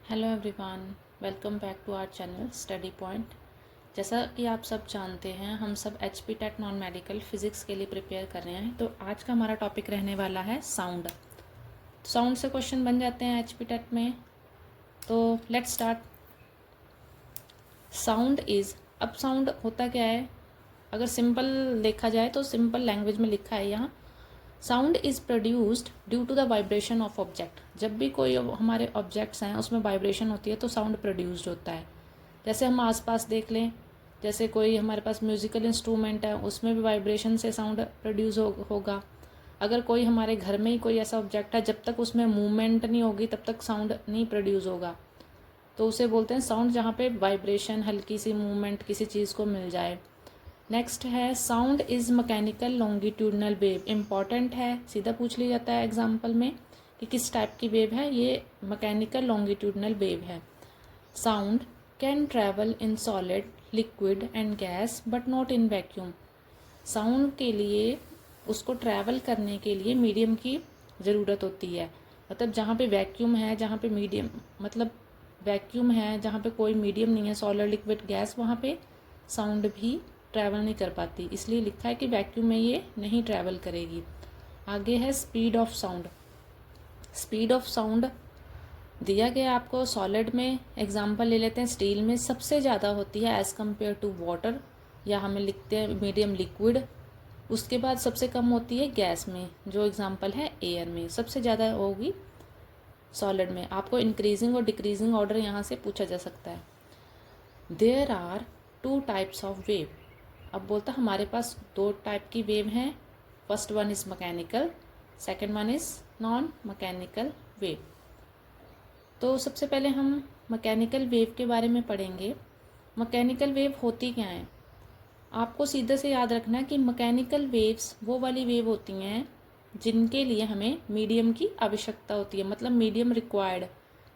Hello everyone, welcome back to our channel Study Point. जैसा कि आप सब जानते हैं, हम सब HP TET non medical physics के लिए प्रिपेयर कर रहे हैं। तो आज का हमारा टॉपिक रहने वाला है साउंड। साउंड से क्वेश्चन बन जाते हैं एचपी टेट में। तो लेट्स स्टार्ट। साउंड इज़, अब साउंड होता क्या है, अगर सिंपल देखा जाए तो सिंपल लैंग्वेज में लिखा है यहाँ, sound is produced due to the vibration of object. जब भी कोई हमारे ऑब्जेक्ट्स हैं उसमें वाइब्रेशन होती है तो साउंड प्रोड्यूस्ड होता है। जैसे हम आसपास देख लें, जैसे कोई हमारे पास म्यूज़िकल इंस्ट्रूमेंट है उसमें भी वाइब्रेशन से साउंड प्रोड्यूस होगा। अगर कोई हमारे घर में ही कोई ऐसा ऑब्जेक्ट है, जब तक उसमें मूवमेंट नहीं होगी तब तक साउंड नहीं प्रोड्यूस होगा, तो उसे बोलते हैं साउंड, जहाँ पे वाइब्रेशन, हल्की सी मूवमेंट किसी चीज़ को मिल जाए। नेक्स्ट है sound is mechanical longitudinal wave. Important है, सीधा पूछ लिया जाता है एग्जाम्पल में कि किस टाइप की वेव है। ये मैकेनिकल लॉन्गिट्यूडनल वेव है। Sound can travel in solid, liquid and gas but not in vacuum. Sound के लिए, उसको ट्रैवल करने के लिए मीडियम की ज़रूरत होती है। मतलब जहाँ पे वैक्यूम है, जहाँ पे मीडियम, मतलब वैक्यूम है जहाँ पे कोई मीडियम नहीं है, सॉलिड, लिक्विड, गैस, वहाँ पे साउंड भी ट्रैवल नहीं कर पाती। इसलिए लिखा है कि वैक्यूम में ये नहीं ट्रैवल करेगी। आगे है speed of sound. Speed of sound दिया गया आपको सॉलिड में, एग्जांपल ले लेते हैं स्टील में सबसे ज़्यादा होती है एज़ कम्पेयर टू वाटर, या हमें लिखते हैं मीडियम लिक्विड। उसके बाद सबसे कम होती है गैस में, जो एग्जांपल है एयर में। सबसे ज़्यादा होगी सॉलिड में। आपको इंक्रीजिंग और डिक्रीजिंग ऑर्डर यहाँ से पूछा जा सकता है। There are two types of wave. अब बोलता हमारे पास दो टाइप की वेव हैं। First one is mechanical, second one is non mechanical wave. तो सबसे पहले हम मैकेनिकल वेव के बारे में पढ़ेंगे। मैकेनिकल वेव होती क्या है, आपको सीधे से याद रखना है कि मैकेनिकल वेव्स वो वाली वेव होती हैं जिनके लिए हमें मीडियम की आवश्यकता होती है, मतलब मीडियम रिक्वायर्ड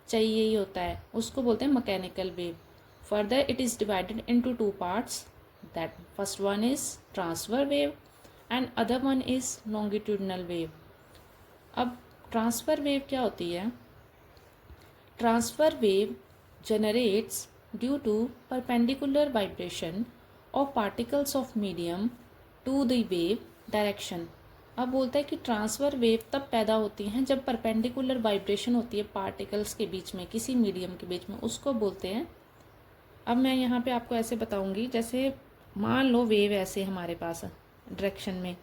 चाहिए ही होता है, उसको बोलते हैं mechanical wave. Further it is divided into two parts, that first one is transfer wave and other one is longitudinal wave. अब ट्रांसफर वेव क्या होती है? Transfer wave generates due to perpendicular vibration of particles of medium to the wave direction। अब बोलता है कि transfer wave तब पैदा होती हैं जब परपेंडिकुलर वाइब्रेशन होती है पार्टिकल्स के बीच में, किसी मीडियम के बीच में, उसको बोलते हैं। अब मैं यहाँ पे आपको ऐसे बताऊँगी, जैसे मान लो वेव ऐसे हमारे पास डायरेक्शन में,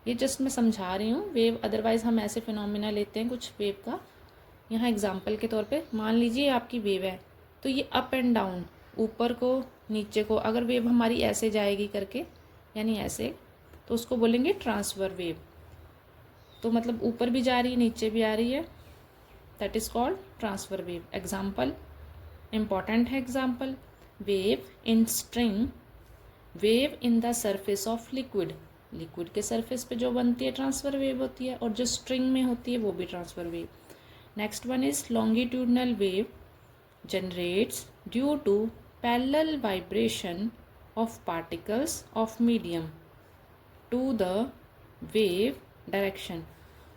ये जस्ट मैं समझा रही हूँ वेव, अदरवाइज हम ऐसे फिनोमिना लेते हैं कुछ वेव का। यहाँ एग्जाम्पल के तौर पे मान लीजिए आपकी वेव है, तो ये अप एंड डाउन, ऊपर को नीचे को, अगर वेव हमारी ऐसे जाएगी करके, यानी ऐसे, तो उसको बोलेंगे ट्रांसफर वेव। तो मतलब ऊपर भी जा रही है, नीचे भी आ रही है, that is called transfer wave. Example, important है example, wave in string, wave in the surface of liquid. Liquid के सरफेस पे जो बनती है ट्रांसफर वेव होती है, और जो स्ट्रिंग में होती है वो भी transfer wave. Next one is longitudinal wave generates due to parallel vibration of particles of medium to the wave direction।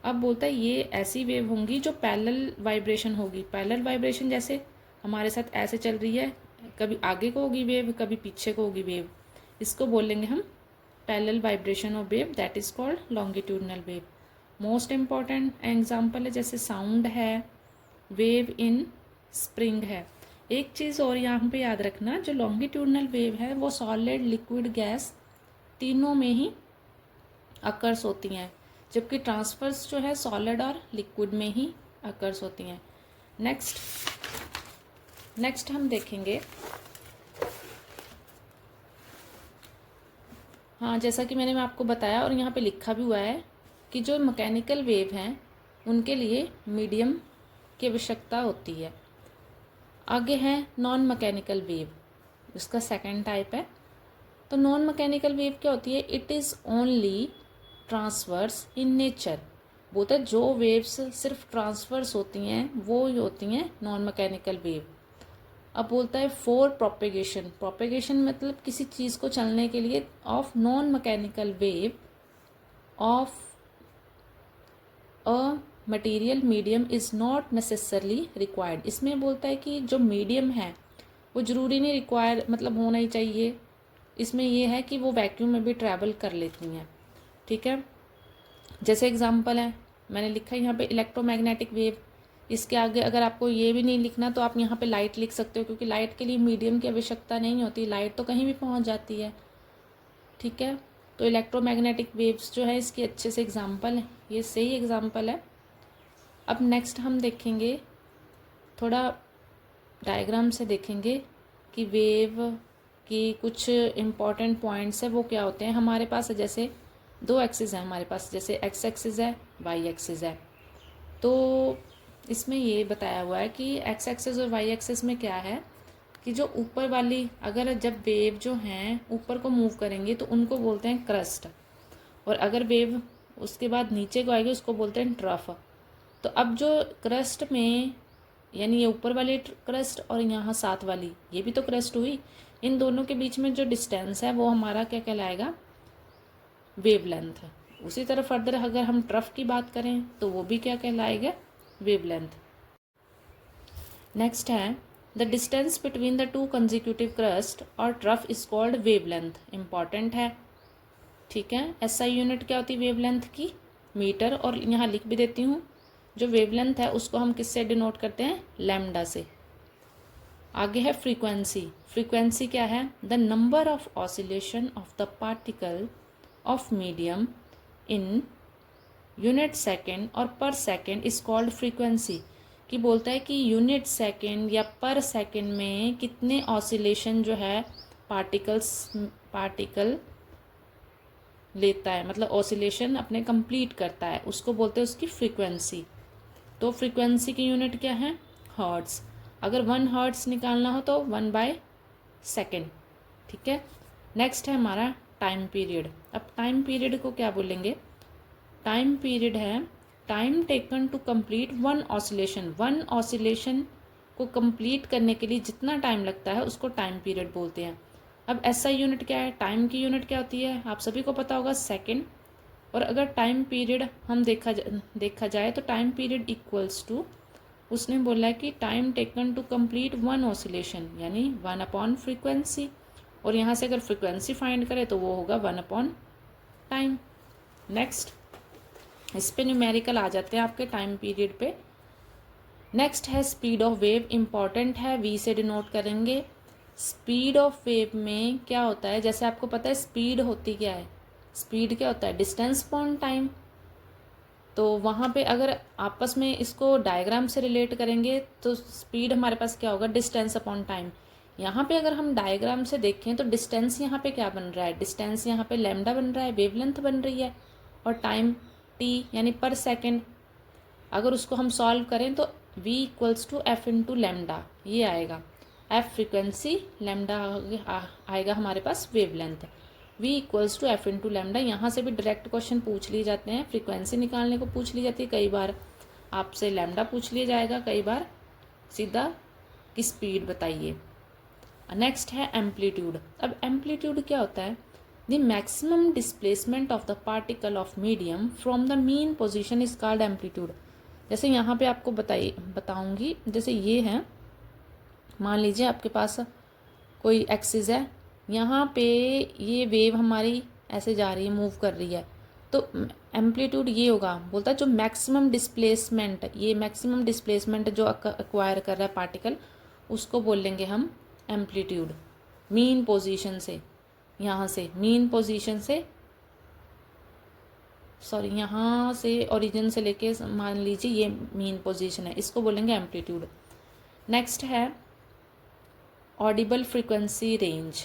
अब बोलता है ये ऐसी वेव होंगी जो पैरेलल वाइब्रेशन होगी। पैरेलल वाइब्रेशन जैसे हमारे साथ ऐसे चल रही है, कभी आगे को होगी वेव, कभी पीछे को होगी वेव, इसको बोलेंगे हम parallel vibration of wave, that is called longitudinal wave. Most important example है, जैसे साउंड है, वेव इन स्प्रिंग है। एक चीज़ और यहाँ पे याद रखना, जो लॉन्गिट्यूडनल वेव है वो सॉलिड, लिक्विड, गैस तीनों में ही अकर्स होती हैं, जबकि ट्रांसफर्स जो है सॉलिड और लिक्विड में ही अकर्स होती हैं। नेक्स्ट हम देखेंगे, हाँ, जैसा कि मैंने आपको बताया और यहाँ पे लिखा भी हुआ है कि जो मैकेनिकल वेव हैं उनके लिए मीडियम की आवश्यकता होती है। आगे है नॉन मैकेनिकल वेव, इसका सेकंड टाइप है। तो नॉन मैकेनिकल वेव क्या होती है? It is only transverse in nature. बोलते हैं जो वेव्स सिर्फ ट्रांसवर्स होती हैं वो ही होती हैं नॉन मैकेनिकल वेव। अब बोलता है फॉर प्रोपेगेशन, प्रोपेगेशन मतलब किसी चीज़ को चलने के लिए, of non mechanical wave of a material medium is not necessarily required. इसमें बोलता है कि जो मीडियम है वो ज़रूरी नहीं रिक्वायर मतलब होना ही चाहिए, इसमें ये है कि वो वैक्यूम में भी ट्रैवल कर लेती हैं। ठीक है, जैसे एग्जांपल है मैंने लिखा है यहाँ पे इलेक्ट्रोमैग्नेटिक वेव। इसके आगे अगर आपको ये भी नहीं लिखना तो आप यहाँ पे लाइट लिख सकते हो, क्योंकि लाइट के लिए मीडियम की आवश्यकता नहीं होती, लाइट तो कहीं भी पहुँच जाती है। ठीक है, तो इलेक्ट्रोमैग्नेटिक वेव्स जो है इसकी अच्छे से एग्जांपल है, ये सही एग्जांपल है। अब नेक्स्ट हम देखेंगे, थोड़ा डायग्राम से देखेंगे कि वेव की कुछ इम्पॉर्टेंट पॉइंट्स है वो क्या होते हैं। हमारे पास जैसे दो एक्सिस हैं हमारे पास, जैसे एक्स एक्सिस है, वाई एक्सिस है। तो इसमें ये बताया हुआ है कि एक्स एक्सिस और वाई एक्सिस में क्या है कि जो ऊपर वाली, अगर जब वेव जो हैं ऊपर को मूव करेंगे तो उनको बोलते हैं क्रस्ट, और अगर वेव उसके बाद नीचे को आएगी उसको बोलते हैं ट्रफ। तो अब जो क्रस्ट में, यानी ये ऊपर वाली क्रस्ट और यहाँ साथ वाली ये भी तो क्रस्ट हुई, इन दोनों के बीच में जो डिस्टेंस है वो हमारा क्या कहलाएगा, वेवलेंथ। उसी तरह फर्दर अगर हम ट्रफ की बात करें तो वो भी क्या कहलाएगा, वेवलेंथ। नेक्स्ट है the distance between the two consecutive crest और trough is called wavelength. Important है। ठीक है, एसआई यूनिट क्या होती है वेवलेंथ की, मीटर, और यहाँ लिख भी देती हूँ जो वेवलेंथ है उसको हम किससे डिनोट करते हैं, लैम्डा से। आगे है फ्रीक्वेंसी। फ्रीक्वेंसी क्या है, the number of oscillation of the particle of medium in unit second और पर सेकेंड इज कॉल्ड फ्रीक्वेंसी। कि बोलता है कि यूनिट सेकेंड या पर सेकेंड में कितने ऑसिलेशन जो है पार्टिकल लेता है, मतलब ऑसिलेशन अपने कंप्लीट करता है, उसको बोलते हैं उसकी फ्रीक्वेंसी। तो फ्रीक्वेंसी की यूनिट क्या है, हर्ट्स। अगर 1 हर्ट्स निकालना हो तो 1/सेकेंड। ठीक है, नेक्स्ट है हमारा टाइम पीरियड। अब टाइम पीरियड को क्या बोलेंगे, टाइम पीरियड है time taken to complete 1 oscillation. 1 oscillation को कंप्लीट करने के लिए जितना टाइम लगता है उसको टाइम पीरियड बोलते हैं। अब एसआई यूनिट क्या है, टाइम की यूनिट क्या होती है, आप सभी को पता होगा, सेकेंड। और अगर टाइम पीरियड हम देखा जाए तो टाइम पीरियड इक्वल्स टू, उसने बोला है कि time taken to complete 1 oscillation, यानी 1/फ्रीक्वेंसी। और यहाँ से अगर फ्रीक्वेंसी फाइंड करें तो वो होगा 1/टाइम। नेक्स्ट इस पे न्यूमेरिकल आ जाते हैं आपके टाइम पीरियड पे। नेक्स्ट है स्पीड ऑफ वेव। इम्पॉर्टेंट है, वी से डिनोट करेंगे। स्पीड ऑफ वेव में क्या होता है, जैसे आपको पता है स्पीड होती क्या है, स्पीड क्या होता है, डिस्टेंस अपॉन टाइम। तो वहाँ पे अगर आपस में इसको डायग्राम से रिलेट करेंगे तो स्पीड हमारे पास क्या होगा, डिस्टेंस अपॉन टाइम। यहाँ पे अगर हम डायग्राम से देखें तो डिस्टेंस यहाँ पे क्या बन रहा है, डिस्टेंस यहाँ पे लैम्डा बन रहा है, वेवलेंथ बन रही है, और टाइम टी यानी पर सेकेंड। अगर उसको हम सॉल्व करें तो v equals to F into lambda ये आएगा, एफ फ्रिक्वेंसी, लैम्डा आएगा हमारे पास wavelength. v equals to F into lambda. यहाँ से भी डायरेक्ट क्वेश्चन पूछ लिए जाते हैं, फ्रीक्वेंसी निकालने को पूछ ली जाती है, कई बार आपसे लैम्डा पूछ लिया जाएगा, कई बार सीधा की स्पीड बताइए। नेक्स्ट है एम्पलीट्यूड। अब एम्पलीट्यूड क्या होता है, the maximum displacement of the particle of medium from the mean position is called amplitude. जैसे यहाँ पे आपको बताऊंगी, जैसे ये है, मान लीजिए आपके पास कोई एक्सिस है, यहाँ पे ये वेव हमारी ऐसे जा रही है, मूव कर रही है, तो एम्पलीट्यूड ये होगा, बोलता है जो मैक्सिमम डिस्प्लेसमेंट, ये मैक्सिमम डिस्प्लेसमेंट जो एक्वायर कर रहा है पार्टिकल, उसको बोल लेंगे हम एम्पलीट्यूड। मीन पोजीशन से, यहाँ से मीन पोजीशन से, सॉरी यहाँ से ओरिजिन से लेके मान लीजिए ये मीन पोजीशन है, इसको बोलेंगे एम्पलीट्यूड। नेक्स्ट है ऑडिबल फ्रीक्वेंसी रेंज।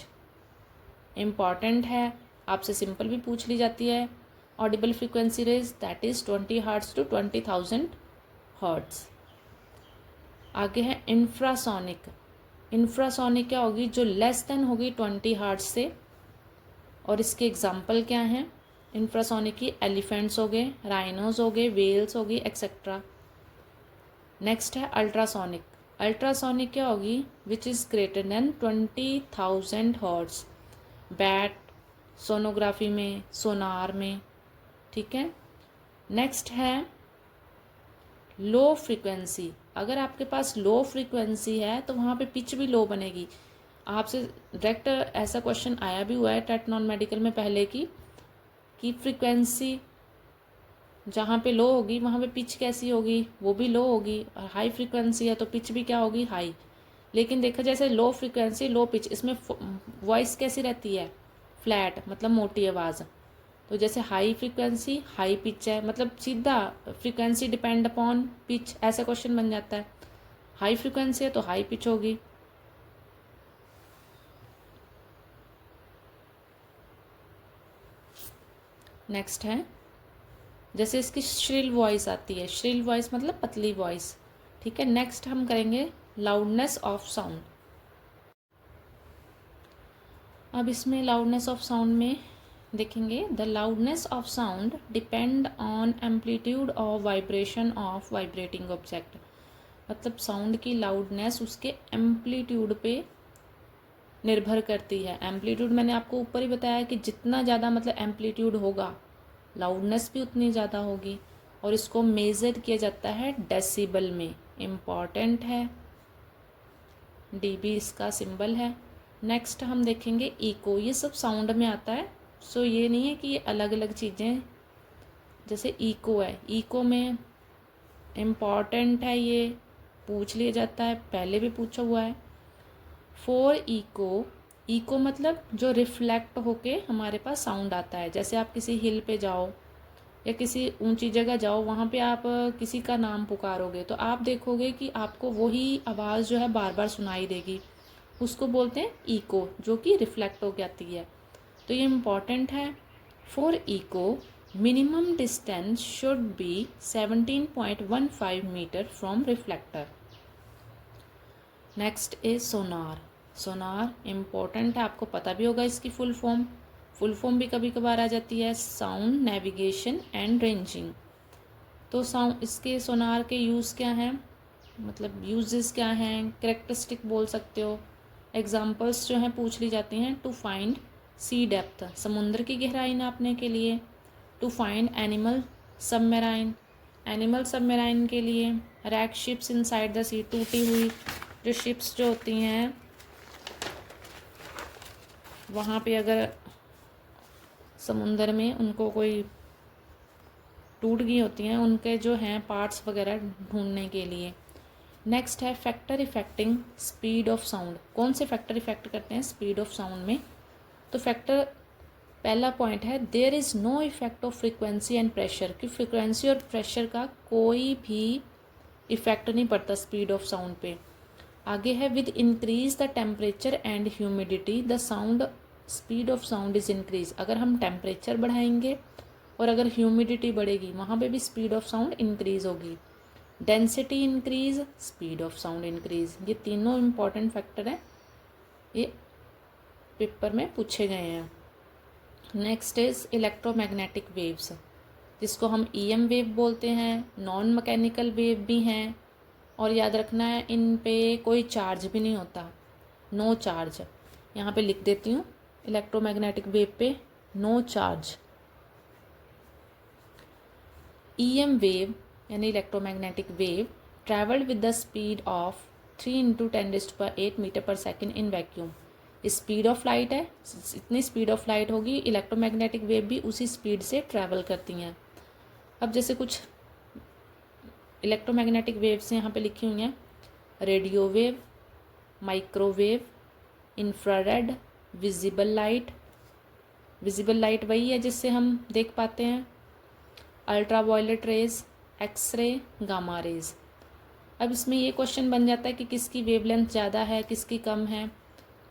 इम्पॉर्टेंट है, आपसे सिंपल भी पूछ ली जाती है। Audible frequency range that is 20 hertz to 20,000 hertz. आगे है इंफ्रासोनिक। इंफ्रासोनिक क्या होगी, जो लेस देन होगी 20 हर्ट्ज से, और इसके एग्जाम्पल क्या हैं इंफ्रासोनिक की, एलिफेंट्स हो गए, राइनोज हो गए, वेल्स हो गई, एक्सेट्रा। नेक्स्ट है अल्ट्रासोनिक। अल्ट्रासोनिक क्या होगी, which is greater than 20,000 hertz, bat, sonography में, सोनार में। ठीक है, नेक्स्ट है लो फ्रीक्वेंसी, अगर आपके पास लो फ्रीक्वेंसी है तो वहाँ पे पिच भी लो बनेगी। आपसे डायरेक्ट ऐसा क्वेश्चन आया भी हुआ है टेट नॉन मेडिकल में पहले कि फ्रीक्वेंसी जहाँ पे लो होगी वहाँ पे पिच कैसी होगी, वो भी लो होगी, और हाई फ्रीक्वेंसी है तो पिच भी क्या होगी, हाई। लेकिन देखा जैसे लो फ्रीक्वेंसी लो पिच, इसमें वॉइस कैसी रहती है, फ्लैट, मतलब मोटी आवाज़। तो जैसे हाई फ्रीक्वेंसी हाई पिच है, मतलब सीधा फ्रीक्वेंसी डिपेंड अपॉन पिच, ऐसा क्वेश्चन बन जाता है। हाई फ्रीक्वेंसी है तो हाई पिच होगी। नेक्स्ट है जैसे इसकी श्रिल वॉइस आती है, श्रिल वॉइस मतलब पतली वॉइस, ठीक है। नेक्स्ट हम करेंगे लाउडनेस ऑफ साउंड। अब इसमें लाउडनेस ऑफ साउंड में देखेंगे, the loudness of sound depend on amplitude of vibration of vibrating object. मतलब साउंड की लाउडनेस उसके एम्पलीट्यूड पे निर्भर करती है। एम्पलीट्यूड मैंने आपको ऊपर ही बताया कि जितना ज़्यादा मतलब एम्पलीट्यूड होगा लाउडनेस भी उतनी ज़्यादा होगी, और इसको मेज़र किया जाता है डेसिबल में। इम्पॉर्टेंट है, डीबी इसका सिंबल है। नेक्स्ट हम देखेंगे इको, ये सब साउंड में आता है, सो ये नहीं है कि ये अलग अलग चीज़ें। जैसे इको है, इको में इम्पॉर्टेंट है, ये पूछ लिया जाता है, पहले भी पूछा हुआ है। फॉर इको, इको मतलब जो रिफ्लेक्ट होके हमारे पास साउंड आता है। जैसे आप किसी हिल पे जाओ या किसी ऊंची जगह जाओ, वहाँ पे आप किसी का नाम पुकारोगे तो आप देखोगे कि आपको वही आवाज़ जो है बार बार सुनाई देगी, उसको बोलते हैं इको, जो कि रिफ्लेक्ट होके आती है। तो ये इम्पॉर्टेंट है। For echo minimum distance should be 17.15 metre from reflector. Next is sonar. Sonar important है, आपको पता भी होगा इसकी फुल फॉर्म भी कभी कभार आ जाती है, साउंड नेविगेशन एंड रेंजिंग। तो साउंड इसके सोनार के यूज़ क्या हैं, मतलब यूजेस क्या हैं, कैरेक्टरिस्टिक बोल सकते हो। एग्जांपल्स जो हैं पूछ ली जाती हैं। टू फाइंड सी डेप्थ, समुद्र की गहराई नापने के लिए। To find animal submarine, animal submarine के लिए। Wreck ships inside the sea, टूटी हुई जो शिप्स जो होती हैं वहाँ पे अगर समुंदर में उनको कोई टूट गई होती हैं, उनके जो हैं पार्ट्स वगैरह ढूंढने के लिए। नेक्स्ट है factor affecting speed of sound. कौन से फैक्टर इफेक्ट करते हैं स्पीड ऑफ साउंड में? तो फैक्टर पहला पॉइंट है, there is no effect of frequency and pressure, कि फ्रीक्वेंसी और प्रेशर का कोई भी इफेक्ट नहीं पड़ता स्पीड ऑफ साउंड पे। आगे है, with increase the temperature and humidity the sound speed of sound is increase. अगर हम टेम्परेचर बढ़ाएंगे और अगर ह्यूमिडिटी बढ़ेगी वहाँ पे भी स्पीड ऑफ साउंड इंक्रीज होगी। Density increase, speed of sound increase. ये तीनों इम्पॉर्टेंट फैक्टर हैं, ये पेपर में पूछे गए हैं। नेक्स्ट इज इलेक्ट्रोमैग्नेटिक वेव्स, जिसको हम ईएम वेव बोलते हैं, नॉन मैकेनिकल वेव भी हैं। और याद रखना है इन पे कोई चार्ज भी नहीं होता, नो चार्ज। यहाँ पे लिख देती हूँ, इलेक्ट्रोमैग्नेटिक वेव पे नो चार्ज। ईएम वेव यानी electromagnetic wave travelled with the speed of 3 × 10⁸ metre पर second in vacuum. Speed of light है, इतनी स्पीड ऑफ लाइट होगी, इलेक्ट्रोमैग्नेटिक वेव भी उसी स्पीड से ट्रैवल करती हैं। अब जैसे कुछ इलेक्ट्रोमैग्नेटिक वेव्स यहाँ पे लिखी हुई हैं, radio wave, microwave, infrared, visible light. Visible light वही है जिससे हम देख पाते हैं, ultraviolet rays, X ray, gamma rays. अब इसमें ये क्वेश्चन बन जाता है कि किसकी वेवलेंथ ज़्यादा है किसकी कम है।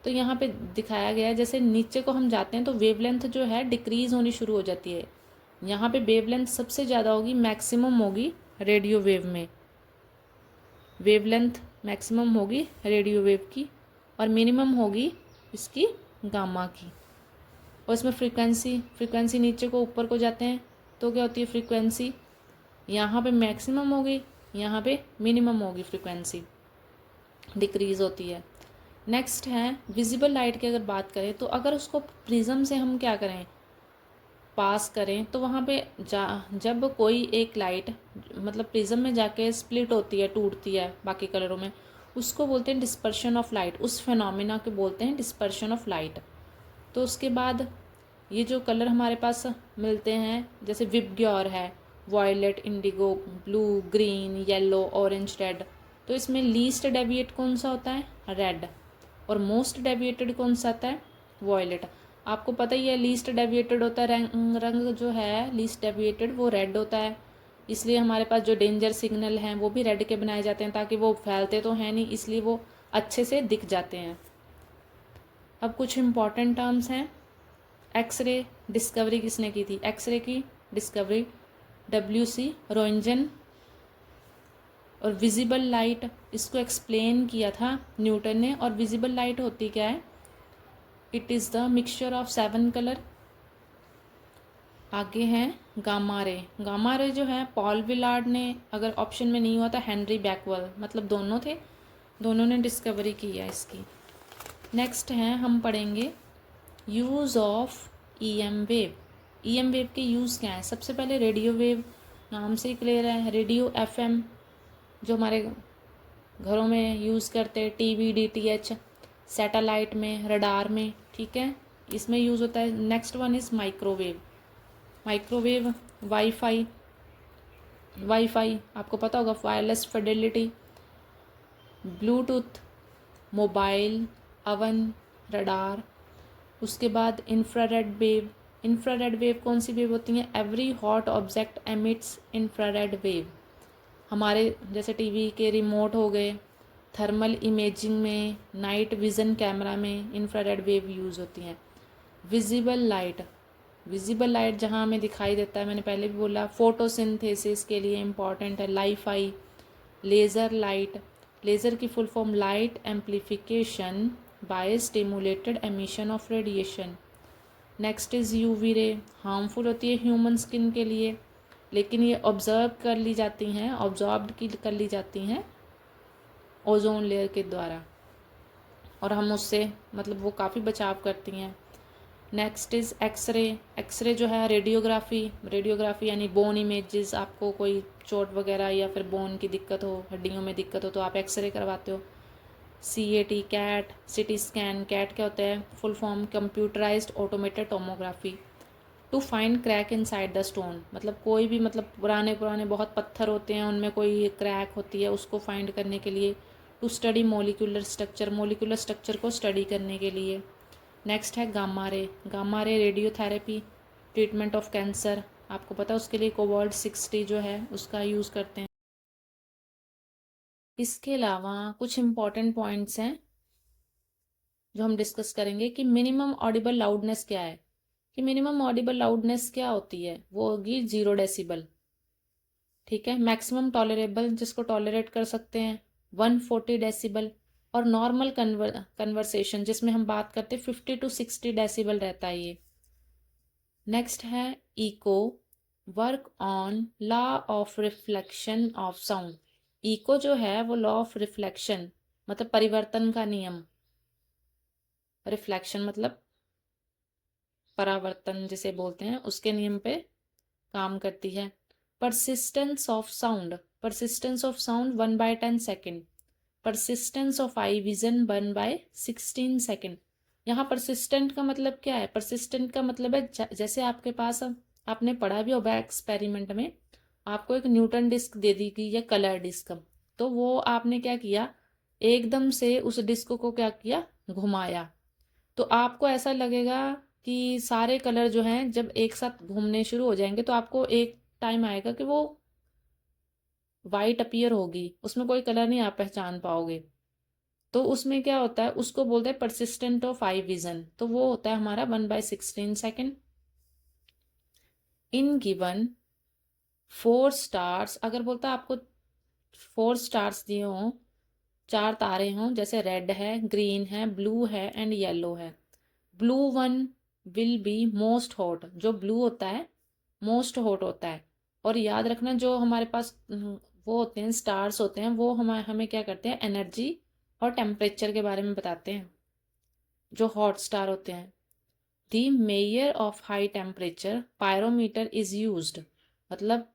तो यहाँ पे दिखाया गया है, जैसे नीचे को हम जाते हैं तो वेवलेंथ जो है डिक्रीज़ होनी शुरू हो जाती है। यहाँ पे वेवलेंथ सबसे ज़्यादा होगी, मैक्सिमम होगी रेडियो वेव में, वेवलेंथ मैक्सिमम होगी रेडियो वेव की, और मिनिमम होगी इसकी गामा की। और इसमें फ्रीक्वेंसी नीचे को ऊपर को जाते हैं तो क्या होती है, फ्रीक्वेंसी यहाँ पे मैक्सिमम होगी, यहाँ पे मिनिमम होगी, फ्रीक्वेंसी डिक्रीज़ होती है। नेक्स्ट है विजिबल लाइट की अगर बात करें तो अगर उसको प्रिज्म से हम क्या करें, पास करें तो वहाँ पे जब कोई एक लाइट मतलब प्रिज्म में जाके स्प्लिट होती है, टूटती है बाकी कलरों में, उसको बोलते हैं डिस्पर्शन ऑफ लाइट। उस फिनोमिना को बोलते हैं डिस्पर्शन ऑफ लाइट। तो उसके बाद ये जो कलर हमारे पास मिलते हैं, जैसे विबग्योर है, violet, indigo, blue, green, yellow, orange, red. तो इसमें लीस्ट डेविएट कौन सा होता है? रेड। और मोस्ट डेविएटेड कौन सा आता है? वॉयलेट। आपको पता ही है लीस्ट डेविएटेड होता है रंग जो है लीस्ट डेविएटेड वो रेड होता है। इसलिए हमारे पास जो डेंजर सिग्नल हैं वो भी रेड के बनाए जाते हैं, ताकि वो फैलते तो हैं नहीं, इसलिए वो अच्छे से दिख जाते हैं। अब कुछ इम्पॉर्टेंट टर्म्स हैं। एक्सरे डिस्कवरी किसने की थी? एक्सरे की डिस्कवरी WC रोइंजन। और विजिबल लाइट, इसको एक्सप्लेन किया था न्यूटन ने। और विजिबल लाइट होती क्या है? It is the mixture of 7 colour. आगे हैं गामा रे। गामा रे जो है पॉल विलार्ड ने, अगर ऑप्शन में नहीं हुआ था हेनरी बैकवेल, मतलब दोनों थे, दोनों ने डिस्कवरी की है इसकी। नेक्स्ट है हम पढ़ेंगे use of EM wave. EM wave के यूज़ क्या है? सबसे पहले रेडियो वेव, नाम से ही क्लियर है। रेडियो FM जो हमारे घरों में यूज़ करते हैं, TV, DTH, सैटेलाइट में, रडार में, ठीक है, इसमें यूज़ होता है। Next one is microwave. Microwave wifi, wifi आपको पता होगा, wireless fidelity, Bluetooth, mobile, oven, radar. उसके बाद इंफ्रारेड वेव। इंफ्रारेड वेव कौन सी वेव होती हैं? Every hot object emits infrared wave. हमारे जैसे टीवी के रिमोट हो गए, थर्मल इमेजिंग में, नाइट विज़न कैमरा में इंफ्रारेड वेव यूज़ होती हैं। विजिबल लाइट, विजिबल लाइट जहाँ हमें दिखाई देता है, मैंने पहले भी बोला, फोटोसिंथेसिस के लिए इम्पॉर्टेंट है। लाइफाई, लेज़र लाइट, लेज़र की full form light amplification by stimulated emission of radiation. Next is UV रे, हार्मफुल होती है ह्यूमन स्किन के लिए, लेकिन ये ऑब्जर्व कर ली जाती हैं, ऑब्जॉर्ब कर ली जाती हैं ओजोन लेयर के द्वारा, और हम उससे मतलब वो काफ़ी बचाव करती हैं। Next is x ray. एक्सरे जो है रेडियोग्राफी, रेडियोग्राफी यानी बोन इमेजेस, आपको कोई चोट वगैरह या फिर बोन की दिक्कत हो, हड्डियों में दिक्कत हो, तो आप एक्सरे करवाते हो। CAT, CAT, CT scan. CAT क्या होता है? Full form computerised automated tomography to find crack inside the stone. मतलब कोई भी, मतलब पुराने पुराने बहुत पत्थर होते हैं, उनमें कोई क्रैक होती है, उसको फाइंड करने के लिए। To study molecular structure, molecular structure को स्टडी करने के लिए। नेक्स्ट है gamma ray. Gamma ray radiotherapy, treatment of cancer, आपको पता है उसके लिए कोबाल्ट 60 जो है उसका यूज़ करते हैं। इसके अलावा कुछ इम्पॉर्टेंट पॉइंट्स हैं जो हम डिस्कस करेंगे कि मिनिमम ऑडिबल लाउडनेस क्या है। कि मिनिमम ऑडिबल लाउडनेस क्या होती है? वो होगी 0 डेसिबल, ठीक है। मैक्सिमम टॉलरेबल, जिसको टॉलरेट कर सकते हैं, 140 डेसिबल। और नॉर्मल कन्वर्सेशन जिसमें हम बात करते हैं 50 to 60 डेसिबल रहता है ये। नेक्स्ट है eco, work on law of reflection of sound. Eco जो है वो लॉ ऑफ रिफ्लेक्शन मतलब परिवर्तन का नियम, रिफ्लेक्शन मतलब परावर्तन जिसे बोलते हैं, उसके नियम पे काम करती है। Persistence of sound, persistence of sound 1/10 second. Persistence of eye vision 1/16 second. यहाँ परसिस्टेंट का मतलब क्या है? परसिस्टेंट का मतलब है जैसे आपके पास, आपने पढ़ा भी होगा एक्सपेरिमेंट में, आपको एक न्यूटन डिस्क दे दी गई या कलर डिस्क, तो वो आपने क्या किया, एकदम से उस डिस्क को क्या किया, घुमाया, तो आपको ऐसा लगेगा कि सारे कलर जो हैं जब एक साथ घूमने शुरू हो जाएंगे तो आपको एक टाइम आएगा कि वो वाइट अपीयर होगी, उसमें कोई कलर नहीं आप पहचान पाओगे। तो उसमें क्या होता है, उसको बोलते हैं परसिस्टेंट ऑफ आई विजन, तो वो होता है हमारा 1/16 सेकेंड। इन गिवन 4 स्टार्स, अगर बोलता है आपको 4 स्टार्स दिए हों, 4 तारे हों, जैसे रेड है, ग्रीन है, ब्लू है एंड येलो है। Blue one will be most hot, जो ब्लू होता है मोस्ट हॉट होता है। और याद रखना जो हमारे पास वो होते हैं स्टार्स होते हैं, वो हमें क्या करते हैं, एनर्जी और टेम्परेचर के बारे में बताते हैं, जो हॉट स्टार होते हैं। The mayor of high temperature pyrometer is used, मतलब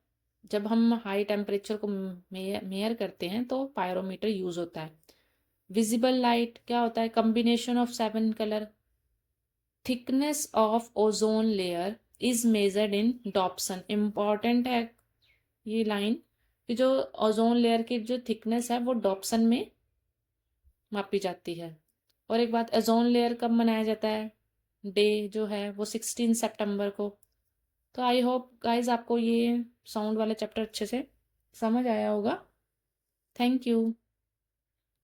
जब हम हाई टेम्परेचर को मेयर करते हैं तो पायरोमीटर यूज होता है। विजिबल लाइट क्या होता है? Combination of 7 colour. Thickness of ozone layer is measured in Dobson. Important है ये लाइन कि जो ओजोन लेयर की जो थिकनेस है वो डॉप्सन में मापी जाती है। और एक बात, ओजोन लेयर कब मनाया जाता है? डे जो है वो 16 सितंबर को। तो आई होप गाइज आपको ये साउंड वाला चैप्टर अच्छे से समझ आया होगा। Thank you.